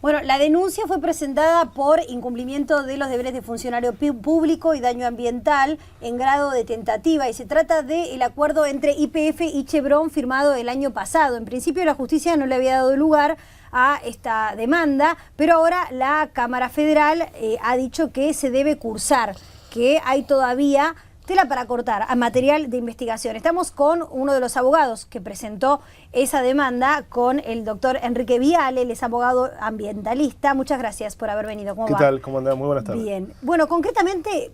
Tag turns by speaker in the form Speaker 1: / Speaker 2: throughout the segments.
Speaker 1: Bueno, la denuncia fue presentada por incumplimiento de los deberes de funcionario público y daño ambiental en grado de tentativa, y se trata del acuerdo entre YPF y Chevron firmado el año pasado. En principio la justicia no le había dado lugar a esta demanda, pero ahora la Cámara Federal ha dicho que se debe cursar, que hay todavía tela para cortar a material de investigación. Estamos con uno de los abogados que presentó esa demanda, con el doctor Enrique Viale, él es abogado ambientalista. Muchas gracias por haber venido. ¿Cómo va?
Speaker 2: ¿Qué tal? ¿Cómo andás? Muy buenas tardes.
Speaker 1: Bien. Bueno, concretamente,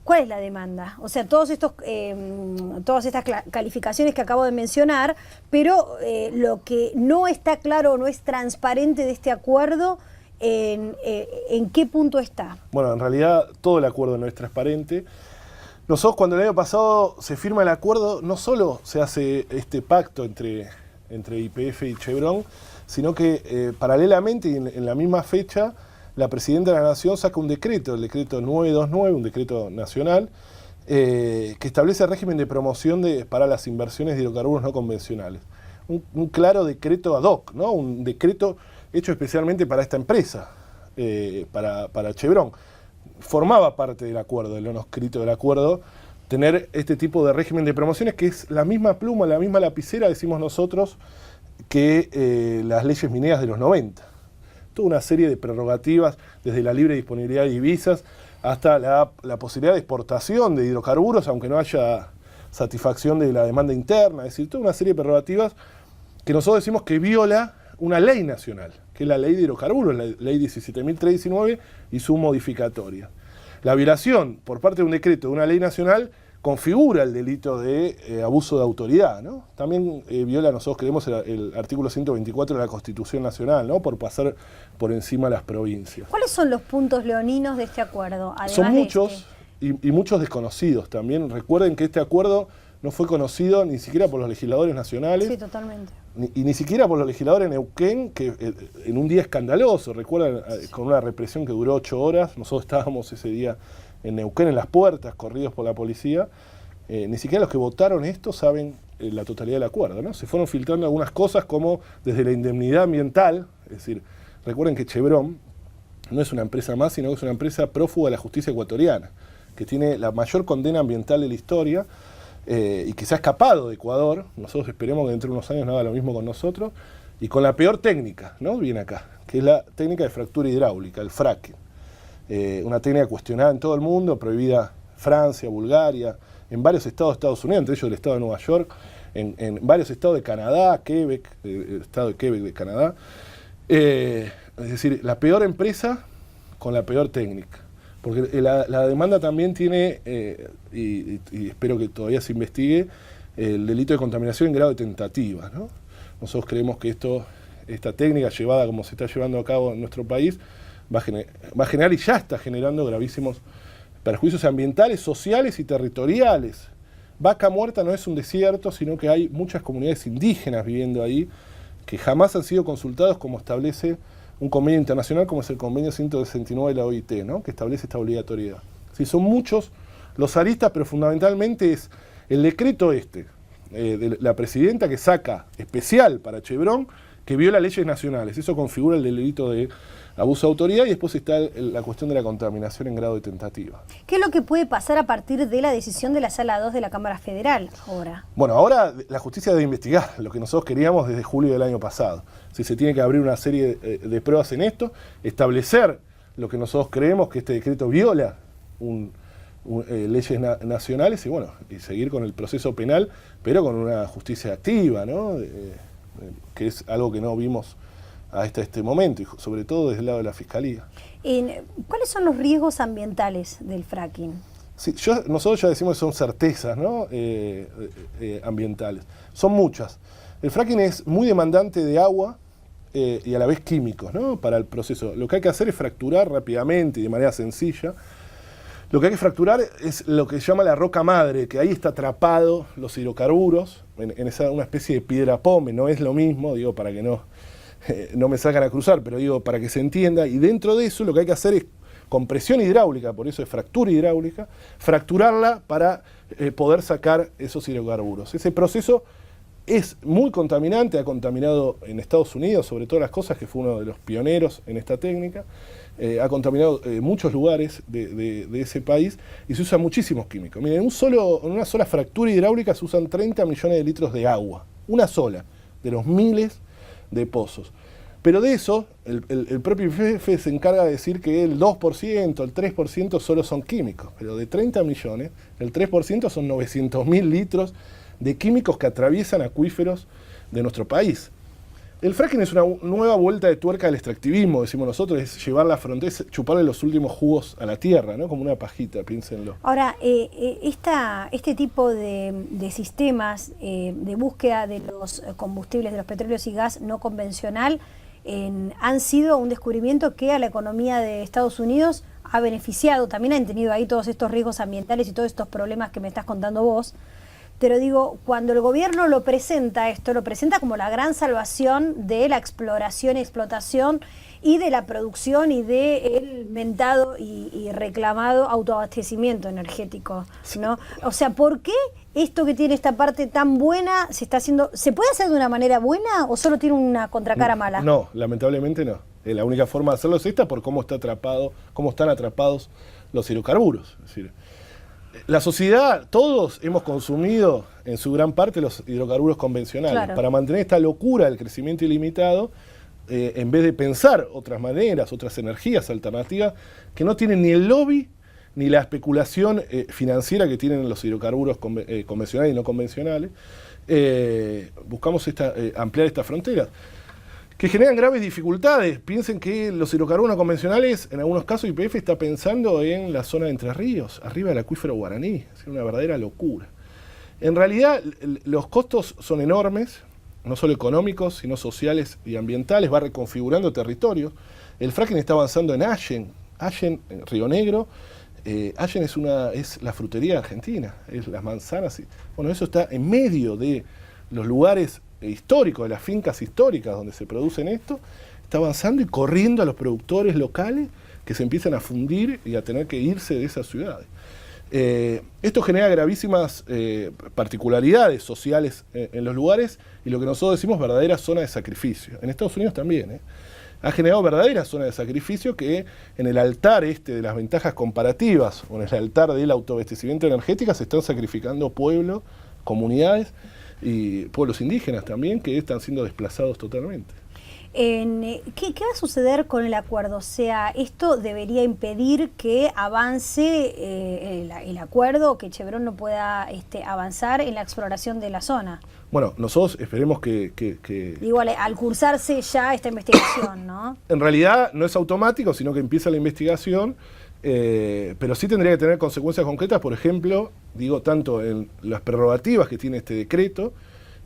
Speaker 1: ¿cuál es la demanda? O sea, todas estas calificaciones que acabo de mencionar, pero lo que no está claro o no es transparente de este acuerdo, ¿en qué punto está?
Speaker 2: Bueno, en realidad todo el acuerdo no es transparente. Nosotros, cuando el año pasado se firma el acuerdo, no solo se hace este pacto entre YPF y Chevron, sino que paralelamente y en la misma fecha, la Presidenta de la Nación saca un decreto, el decreto 929, un decreto nacional, que establece el régimen de promoción para las inversiones de hidrocarburos no convencionales. Un claro decreto ad hoc, ¿no? Un decreto hecho especialmente para esta empresa, para Chevron. Formaba parte del acuerdo, del no escrito del acuerdo, tener este tipo de régimen de promociones, que es la misma pluma, la misma lapicera, decimos nosotros, que las leyes mineras de los 90. Toda una serie de prerrogativas, desde la libre disponibilidad de divisas hasta la posibilidad de exportación de hidrocarburos, aunque no haya satisfacción de la demanda interna. Es decir, toda una serie de prerrogativas que nosotros decimos que viola una ley nacional, que es la ley de hidrocarburos, la ley 17.319 y su modificatoria. La violación por parte de un decreto de una ley nacional configura el delito de abuso de autoridad, ¿no? También viola, nosotros creemos, el artículo 124 de la Constitución Nacional, ¿no? Por pasar por encima de las provincias.
Speaker 1: ¿Cuáles son los puntos leoninos de este acuerdo?
Speaker 2: Son muchos y muchos desconocidos también. Recuerden que este acuerdo no fue conocido ni siquiera por los legisladores nacionales.
Speaker 1: Sí, totalmente.
Speaker 2: Ni siquiera por los legisladores de Neuquén, que en un día escandaloso, recuerdan, con una represión que duró 8 horas, nosotros estábamos ese día en Neuquén, en las puertas, corridos por la policía, ni siquiera los que votaron esto saben la totalidad del acuerdo, ¿no? Se fueron filtrando algunas cosas, como desde la indemnidad ambiental, es decir, recuerden que Chevron no es una empresa más, sino que es una empresa prófuga de la justicia ecuatoriana, que tiene la mayor condena ambiental de la historia, y que se ha escapado de Ecuador. Nosotros esperemos que dentro de unos años no haga lo mismo con nosotros, y con la peor técnica, ¿no? Viene acá, que es la técnica de fractura hidráulica, el fracking. Una técnica cuestionada en todo el mundo, prohibida en Francia, Bulgaria, en varios estados de Estados Unidos, entre ellos el estado de Nueva York, en varios estados de Canadá, Quebec, el estado de Quebec de Canadá. Es decir, la peor empresa con la peor técnica. Porque la demanda también tiene, y espero que todavía se investigue, el delito de contaminación en grado de tentativa, ¿no? Nosotros creemos que esta técnica llevada como se está llevando a cabo en nuestro país va a generar y ya está generando gravísimos perjuicios ambientales, sociales y territoriales. Vaca Muerta no es un desierto, sino que hay muchas comunidades indígenas viviendo ahí que jamás han sido consultados, como establece un convenio internacional como es el convenio 169 de la OIT, ¿no? Que establece esta obligatoriedad. Sí, son muchos los aristas, pero fundamentalmente es el decreto de la presidenta, que saca especial para Chevron, que viola leyes nacionales. Eso configura el delito de abuso de autoridad, y después está la cuestión de la contaminación en grado de tentativa.
Speaker 1: ¿Qué es lo que puede pasar a partir de la decisión de la Sala 2 de la Cámara Federal ahora?
Speaker 2: Bueno, ahora la justicia debe investigar lo que nosotros queríamos desde julio del año pasado. Si se tiene que abrir una serie de pruebas en esto, establecer lo que nosotros creemos que este decreto viola leyes nacionales, y seguir con el proceso penal, pero con una justicia activa, ¿no? Que es algo que no vimos hasta este momento, y sobre todo desde el lado de la Fiscalía.
Speaker 1: ¿Cuáles son los riesgos ambientales del fracking?
Speaker 2: Sí, nosotros ya decimos que son certezas, ¿no? Ambientales. Son muchas. El fracking es muy demandante de agua y a la vez químicos, ¿no? Para el proceso. Lo que hay que hacer es fracturar rápidamente y de manera sencilla. Lo que hay que fracturar es lo que se llama la roca madre, que ahí está atrapado los hidrocarburos, en una especie de piedra pome. No es lo mismo, digo, para que no me sacan a cruzar, pero digo, para que se entienda. Y dentro de eso lo que hay que hacer es, con presión hidráulica, por eso es fractura hidráulica, fracturarla para poder sacar esos hidrocarburos. Ese proceso es muy contaminante, ha contaminado en Estados Unidos, sobre todas las cosas, que fue uno de los pioneros en esta técnica, ha contaminado muchos lugares de ese país y se usan muchísimos químicos. Miren, en una sola fractura hidráulica se usan 30 millones de litros de agua, una sola, de los miles de pozos. Pero de eso, el propio IPF se encarga de decir que el 2%, el 3% solo son químicos, pero de 30 millones, el 3% son 900.000 litros de químicos que atraviesan acuíferos de nuestro país. El fracking es una nueva vuelta de tuerca del extractivismo, decimos nosotros, es llevar la frontera, chuparle los últimos jugos a la tierra, ¿no? Como una pajita, piénsenlo.
Speaker 1: Ahora, este tipo de sistemas de búsqueda de los combustibles, de los petróleos y gas no convencional, han sido un descubrimiento que a la economía de Estados Unidos ha beneficiado. También han tenido ahí todos estos riesgos ambientales y todos estos problemas que me estás contando vos. Pero digo, cuando el gobierno lo presenta como la gran salvación de la exploración y explotación y de la producción y del mentado y reclamado autoabastecimiento energético, ¿no? O sea, ¿por qué esto que tiene esta parte tan buena se está haciendo? ¿Se puede hacer de una manera buena o solo tiene una contracara mala?
Speaker 2: No, lamentablemente no. La única forma de hacerlo es esta, por cómo están atrapados los hidrocarburos. Es decir, la sociedad, todos hemos consumido en su gran parte los hidrocarburos convencionales. Claro. Para mantener esta locura del crecimiento ilimitado, en vez de pensar otras maneras, otras energías alternativas, que no tienen ni el lobby ni la especulación financiera que tienen los hidrocarburos convencionales y no convencionales, buscamos ampliar estas fronteras, que generan graves dificultades. Piensen que los hidrocarburos convencionales, en algunos casos YPF está pensando en la zona de Entre Ríos, arriba del acuífero Guaraní, es una verdadera locura. En realidad los costos son enormes, no solo económicos, sino sociales y ambientales, va reconfigurando territorios. El fracking está avanzando en Allen, en Río Negro. Allen es la frutería argentina, es las manzanas. Bueno, eso está en medio de los lugares históricos, de las fincas históricas donde se producen esto, está avanzando y corriendo a los productores locales que se empiezan a fundir y a tener que irse de esas ciudades. Esto genera gravísimas particularidades sociales en los lugares y lo que nosotros decimos verdadera zona de sacrificio. En Estados Unidos también, ha generado verdaderas zonas de sacrificio que en el altar de las ventajas comparativas o en el altar del autoabastecimiento energético se están sacrificando pueblos, comunidades y pueblos indígenas también que están siendo desplazados totalmente.
Speaker 1: ¿Qué va a suceder con el acuerdo? O sea, ¿esto debería impedir que avance el acuerdo o que Chevron no pueda avanzar en la exploración de la zona?
Speaker 2: Bueno, nosotros esperemos que
Speaker 1: Igual, al cursarse ya esta investigación, ¿no?
Speaker 2: En realidad no es automático, sino que empieza la investigación, pero sí tendría que tener consecuencias concretas, por ejemplo, tanto en las prerrogativas que tiene este decreto,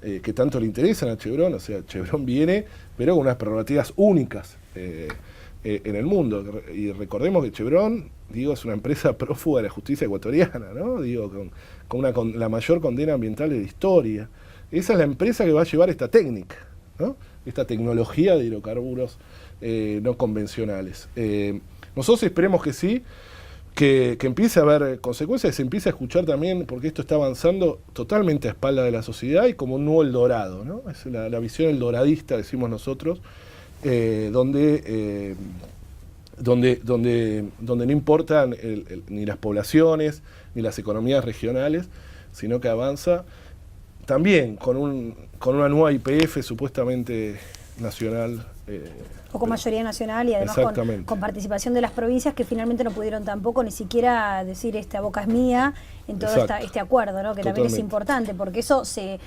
Speaker 2: que tanto le interesan a Chevron, o sea, Chevron viene, pero con unas prerrogativas únicas en el mundo. Y recordemos que Chevron, es una empresa prófuga de la justicia ecuatoriana, ¿no? Con la mayor condena ambiental de la historia. Esa es la empresa que va a llevar esta técnica, ¿no? Esta tecnología de hidrocarburos no convencionales. Nosotros esperemos que sí, que empiece a haber consecuencias, se empiece a escuchar también, porque esto está avanzando totalmente a espalda de la sociedad y como un nuevo Eldorado, ¿no? Es la visión eldoradista, decimos nosotros, donde no importan ni las poblaciones, ni las economías regionales, sino que avanza también con una nueva YPF supuestamente nacional.
Speaker 1: O con mayoría nacional y además con participación de las provincias que finalmente no pudieron tampoco ni siquiera decir esta boca es mía en todo este acuerdo, ¿no? Que también es importante porque eso se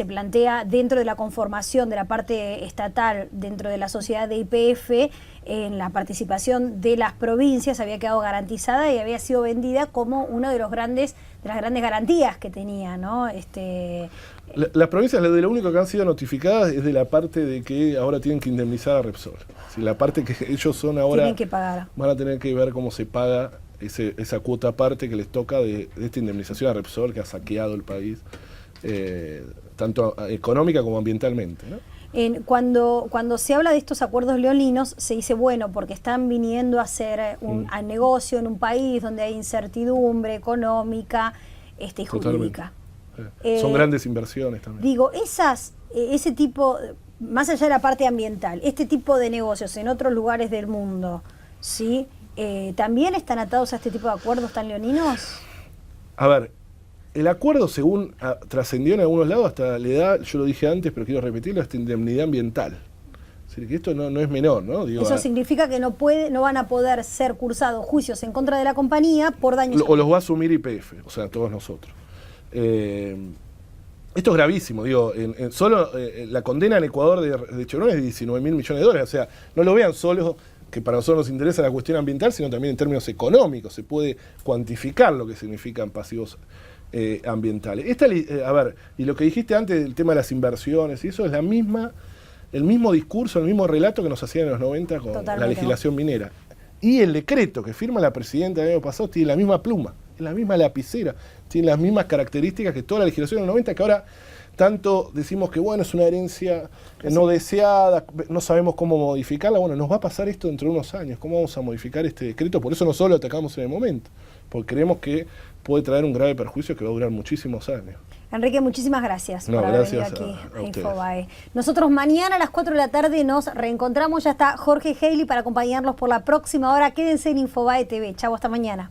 Speaker 1: plantea dentro de la conformación de la parte estatal, dentro de la sociedad de YPF, en la participación de las provincias había quedado garantizada y había sido vendida como una de las grandes garantías que tenía, ¿no?
Speaker 2: Las provincias de lo único que han sido notificadas es de la parte de que ahora tienen que indemnizar a Repsol. Si la parte que ellos son ahora
Speaker 1: tienen que pagar.
Speaker 2: Van a tener que ver cómo se paga esa cuota parte que les toca de esta indemnización a Repsol que ha saqueado el país, tanto económica como ambientalmente, ¿no?
Speaker 1: Cuando se habla de estos acuerdos leoninos, se dice, bueno, porque están viniendo a hacer un negocio en un país donde hay incertidumbre económica y jurídica.
Speaker 2: Son grandes inversiones también.
Speaker 1: Digo, ese tipo, más allá de la parte ambiental, este tipo de negocios en otros lugares del mundo, ¿sí? ¿También están atados a este tipo de acuerdos tan leoninos?
Speaker 2: A ver, el acuerdo, según trascendió en algunos lados, hasta le da, yo lo dije antes, pero quiero repetirlo, esta indemnidad ambiental. Es decir, que esto no es menor, ¿no? Digo,
Speaker 1: eso significa que no van a poder ser cursados juicios en contra de la compañía por daños.
Speaker 2: O los va a asumir YPF, o sea, todos nosotros. Esto es gravísimo, digo, solo la condena en Ecuador de Chevron es de 19.000 millones de dólares, o sea, no lo vean solo que para nosotros nos interesa la cuestión ambiental, sino también en términos económicos, se puede cuantificar lo que significan pasivos ambientales. A ver, y lo que dijiste antes del tema de las inversiones, y eso es el mismo discurso, el mismo relato que nos hacían en los 90 con la legislación minera. Y el decreto que firma la presidenta el año pasado tiene la misma pluma, la misma lapicera, tiene las mismas características que toda la legislación de los 90, que ahora tanto decimos que bueno, es una herencia no deseada, no sabemos cómo modificarla. Bueno, nos va a pasar esto dentro de unos años, ¿cómo vamos a modificar este decreto? Por eso no solo lo atacamos en el momento, porque creemos que puede traer un grave perjuicio que va a durar muchísimos años.
Speaker 1: Enrique, muchísimas gracias por haber venido aquí a Infobae. Nosotros mañana a las 4 de la tarde nos reencontramos. Ya está Jorge Haley para acompañarlos por la próxima hora. Quédense en Infobae TV. Chau, hasta mañana.